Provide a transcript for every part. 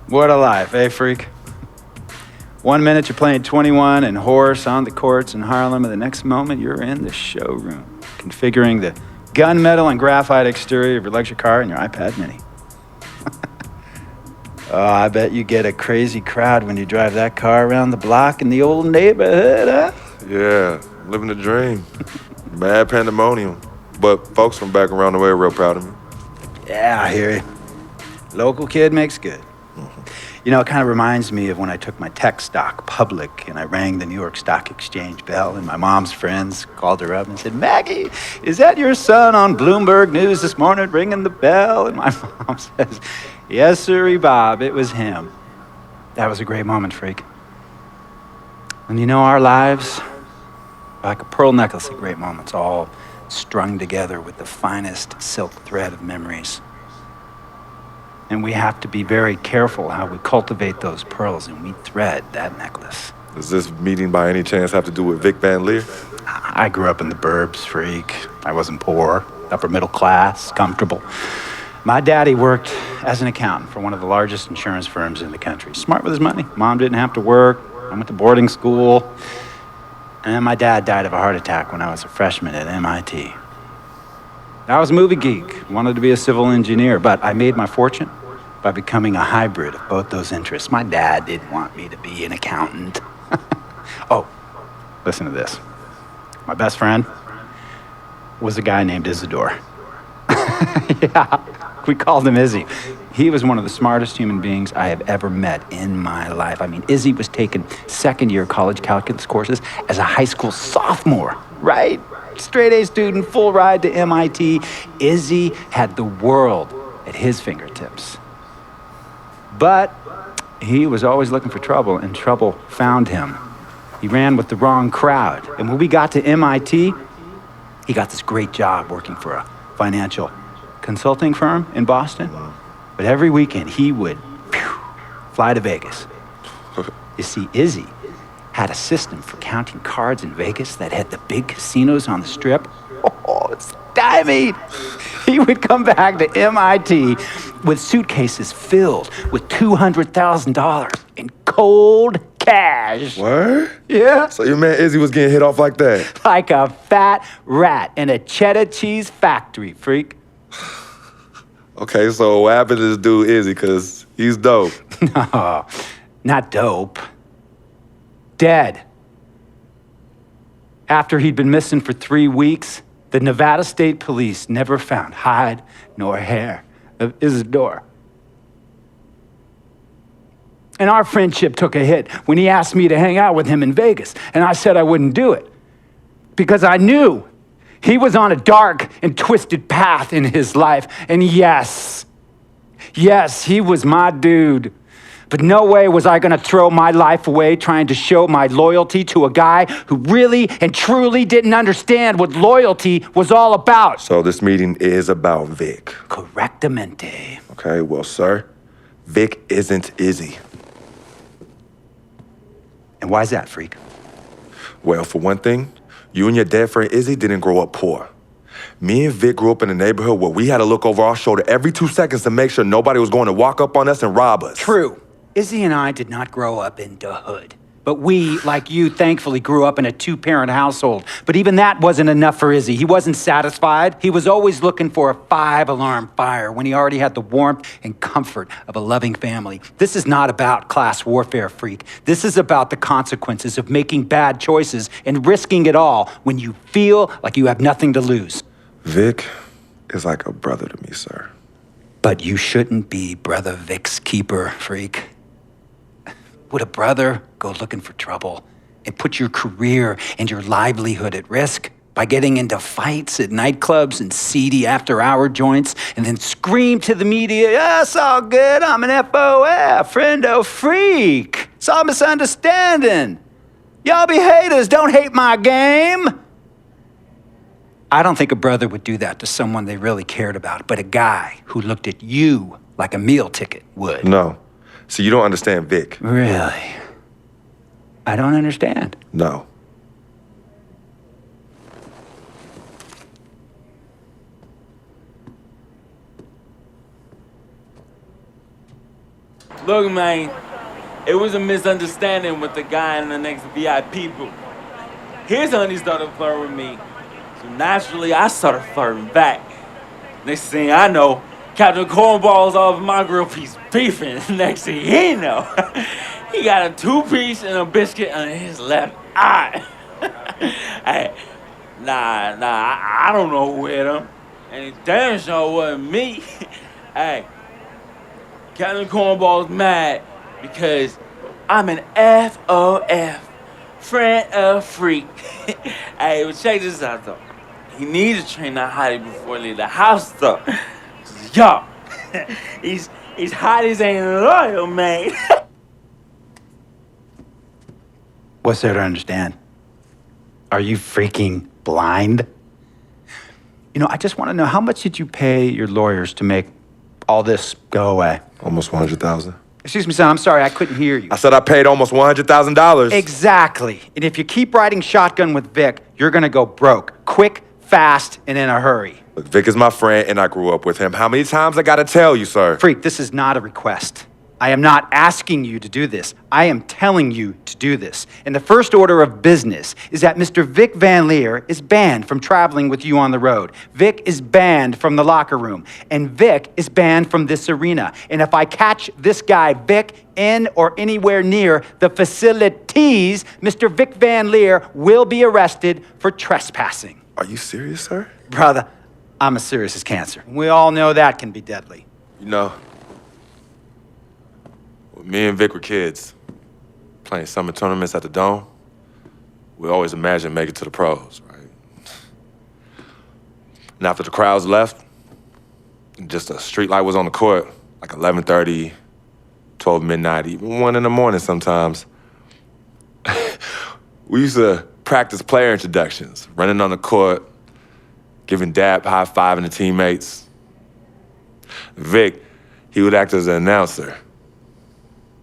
What a life, eh, freak? 1 minute you're playing 21 and horse on the courts in Harlem, and the next moment you're in the showroom, configuring the gunmetal and graphite exterior of your luxury car and your iPad mini. Oh, I bet you get a crazy crowd when you drive that car around the block in the old neighborhood, huh? Yeah, living the dream. Mad pandemonium. But folks from back around the way are real proud of me. Yeah, I hear you. Local kid makes good. You know, it kind of reminds me of when I took my tech stock public and I rang the New York Stock Exchange bell and my mom's friends called her up and said, "Maggie, is that your son on Bloomberg News this morning ringing the bell?" And my mom says, "Yes, sirree, Bob, it was him." That was a great moment, freak. And you know, our lives are like a pearl necklace of great moments, all strung together with the finest silk thread of memories. And we have to be very careful how we cultivate those pearls and we thread that necklace. Does this meeting by any chance have to do with Vic Van Leer? I grew up in the burbs, freak. I wasn't poor, upper middle class, comfortable. My daddy worked as an accountant for one of the largest insurance firms in the country. Smart with his money. Mom didn't have to work. I went to boarding school. And then my dad died of a heart attack when I was a freshman at MIT. I was a movie geek, wanted to be a civil engineer, but I made my fortune by becoming a hybrid of both those interests. My dad didn't want me to be an accountant. Oh, listen to this. My best friend was a guy named Isidore. Yeah, we called him Izzy. He was one of the smartest human beings I have ever met in my life. I mean, Izzy was taking second-year college calculus courses as a high school sophomore, right? Straight-A student, full ride to MIT. Izzy had the world at his fingertips. But he was always looking for trouble, and trouble found him. He ran with the wrong crowd. And when we got to MIT, he got this great job working for a financial consulting firm in Boston. But every weekend, he would fly to Vegas. You see, Izzy had a system for counting cards in Vegas that had the big casinos on the strip. Oh, it's stymied. He would come back to MIT with suitcases filled with $200,000 in cold cash. What? Yeah. So your man Izzy was getting hit off like that? Like a fat rat in a cheddar cheese factory, freak. Okay, so what happened to this dude Izzy? Because he's dope. No, not dope. Dead. After he'd been missing for 3 weeks, the Nevada State Police never found hide nor hair of Isidore. And our friendship took a hit when he asked me to hang out with him in Vegas, and I said I wouldn't do it because I knew he was on a dark and twisted path in his life. And yes, he was my dude. But no way was I gonna throw my life away trying to show my loyalty to a guy who really and truly didn't understand what loyalty was all about. So this meeting is about Vic. Correctamente. Okay, well, sir, Vic isn't Izzy. And why's that, freak? Well, for one thing, you and your dead friend Izzy didn't grow up poor. Me and Vic grew up in a neighborhood where we had to look over our shoulder every 2 seconds to make sure nobody was going to walk up on us and rob us. True. Izzy and I did not grow up in the hood. But we, like you, thankfully grew up in a 2-parent household. But even that wasn't enough for Izzy. He wasn't satisfied. He was always looking for a 5-alarm fire when he already had the warmth and comfort of a loving family. This is not about class warfare, freak. This is about the consequences of making bad choices and risking it all when you feel like you have nothing to lose. Vic is like a brother to me, sir. But you shouldn't be Brother Vic's keeper, freak. Would a brother go looking for trouble and put your career and your livelihood at risk by getting into fights at nightclubs and seedy after-hour joints and then scream to the media, "Yeah, it's all good, I'm an FOF, friendo freak. It's all misunderstanding. Y'all be haters, don't hate my game." I don't think a brother would do that to someone they really cared about, but a guy who looked at you like a meal ticket would. No. See, you don't understand Vic. Really? I don't understand. No. Look, man, it was a misunderstanding with the guy in the next VIP booth. His honey started flirting with me, so naturally I started flirting back. Next thing I know, Captain Cornball's off my grill piece beefing. Next thing he know, he got a 2-piece and a biscuit under his left eye. Hey, I don't know who hit him, and it damn sure wasn't me. Hey, Captain Cornball's mad because I'm an FOF, friend of freak. Hey, but check this out though. He needs to train that hottie before he leave the house though. Yo, he's hotties ain't loyal, man. What's there to understand? Are you freaking blind? You know, I just want to know, how much did you pay your lawyers to make all this go away? Almost $100,000. Excuse me, son, I'm sorry, I couldn't hear you. I said I paid almost $100,000. Exactly. And if you keep riding shotgun with Vic, you're gonna go broke. Quick, fast, and in a hurry. Look, Vic is my friend, and I grew up with him. How many times I gotta tell you, sir? Freak, this is not a request. I am not asking you to do this. I am telling you to do this. And the first order of business is that Mr. Vic Van Leer is banned from traveling with you on the road. Vic is banned from the locker room. And Vic is banned from this arena. And if I catch this guy, Vic, in or anywhere near the facilities, Mr. Vic Van Leer will be arrested for trespassing. Are you serious, sir? Brother, I'm as serious as cancer. We all know that can be deadly. You know, when me and Vic were kids, playing summer tournaments at the Dome, we always imagined making it to the pros, right? And after the crowds left, just a street light was on the court, like 11:30, 12 midnight, even 1 in the morning sometimes. We used to practice player introductions, running on the court, giving dap, high-fiving the teammates. Vic, he would act as an announcer.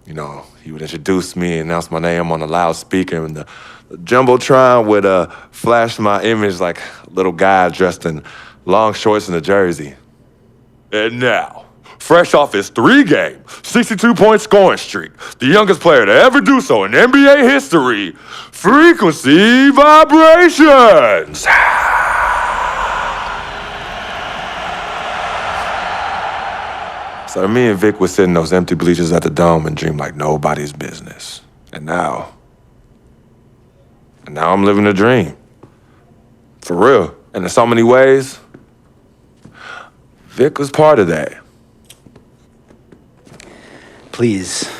You know, he would introduce me, announce my name on a loudspeaker, and the Jumbotron would flash my image like a little guy dressed in long shorts and a jersey. And now, fresh off his 3-game, 62-point scoring streak, the youngest player to ever do so in NBA history, Frequency Vibrations! So me and Vic would sit in those empty bleachers at the Dome and dream like nobody's business. And now I'm living a dream. For real. And in so many ways, Vic was part of that. Please,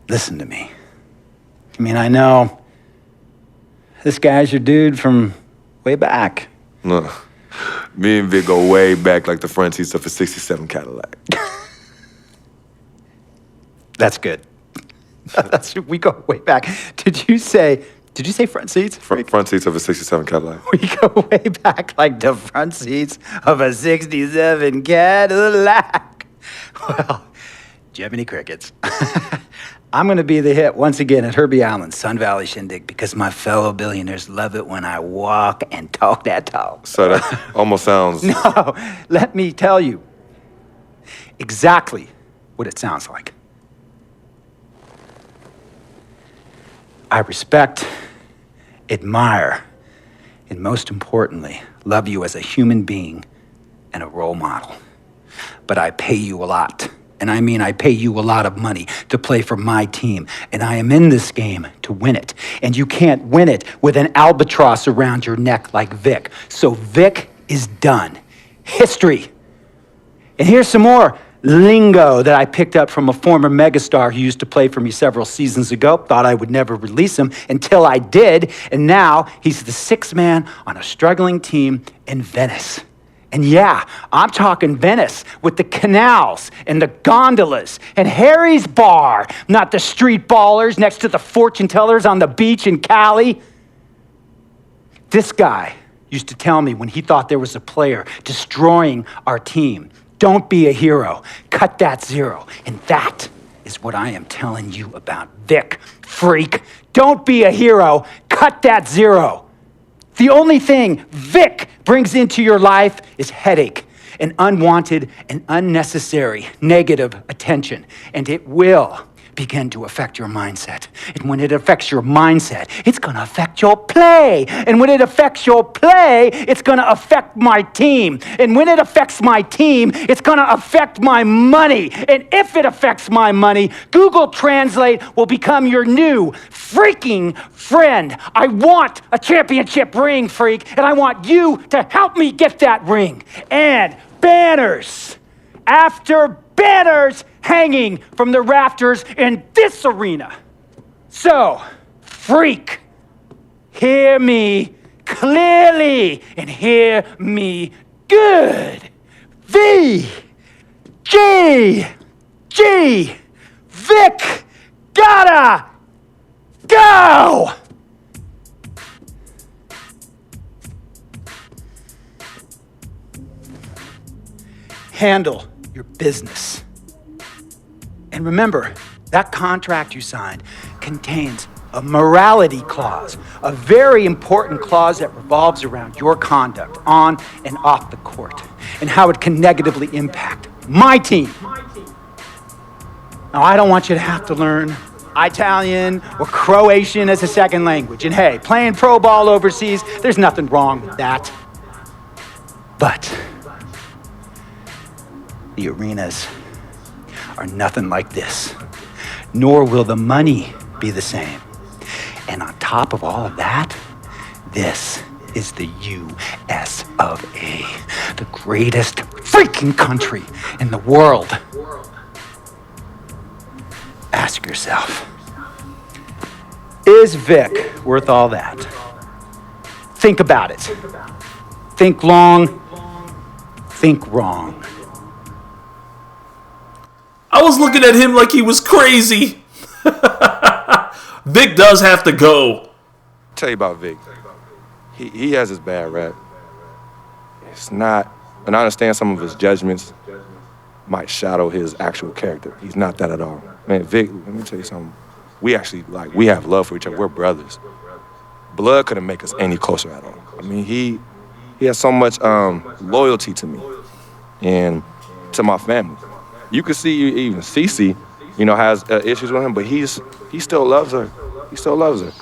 listen to me. I mean, I know this guy's your dude from way back. Look, me and Vic go way back like the front seats of a 67 Cadillac. That's good. We go way back. Did you say front seats? Front seats of a 67 Cadillac. We go way back like the front seats of a 67 Cadillac. Well, Jiminy Crickets. I'm going to be the hit once again at Herbie Allen's Sun Valley Shindig because my fellow billionaires love it when I walk and talk that talk. So that almost sounds... No, let me tell you exactly what it sounds like. I respect, admire, and most importantly, love you as a human being and a role model. But I pay you a lot. And I mean, I pay you a lot of money to play for my team. And I am in this game to win it. And you can't win it with an albatross around your neck like Vic. So Vic is done. History. And here's some more lingo that I picked up from a former megastar who used to play for me several seasons ago. Thought I would never release him until I did. And now he's the 6th man on a struggling team in Venice. And yeah, I'm talking Venice with the canals and the gondolas and Harry's Bar, not the street ballers next to the fortune tellers on the beach in Cali. This guy used to tell me when he thought there was a player destroying our team, don't be a hero, cut that zero. And that is what I am telling you about Vic, freak. Don't be a hero, cut that zero. The only thing Vic brings into your life is headache and unwanted and unnecessary negative attention, and it will begin to affect your mindset. And when it affects your mindset, it's going to affect your play. And when it affects your play, it's going to affect my team. And when it affects my team, it's going to affect my money. And if it affects my money, Google Translate will become your new freaking friend. I want a championship ring, freak, and I want you to help me get that ring. And banners after banners hanging from the rafters in this arena. So, freak, hear me clearly and hear me good. V, G, Vic, gotta go! Handle your business. And remember, that contract you signed contains a morality clause, a very important clause that revolves around your conduct on and off the court, and how it can negatively impact my team. Now, I don't want you to have to learn Italian or Croatian as a second language. And hey, playing pro ball overseas, there's nothing wrong with that. But the arenas are nothing like this, nor will the money be the same. And on top of all of that, this is the US of A, the greatest freaking country in the world. Ask yourself, is Vic worth all that? Think about it. Think long, think wrong. I was looking at him like he was crazy. Vic does have to go. I'll tell you about Vic. He has his bad rap. It's not, and I understand some of his judgments might shadow his actual character. He's not that at all. Man, Vic, let me tell you something. We actually, we have love for each other. We're brothers. Blood couldn't make us any closer at all. I mean, he has so much loyalty to me and to my family. You can see even Cece, has issues with him, but he still loves her. He still loves her.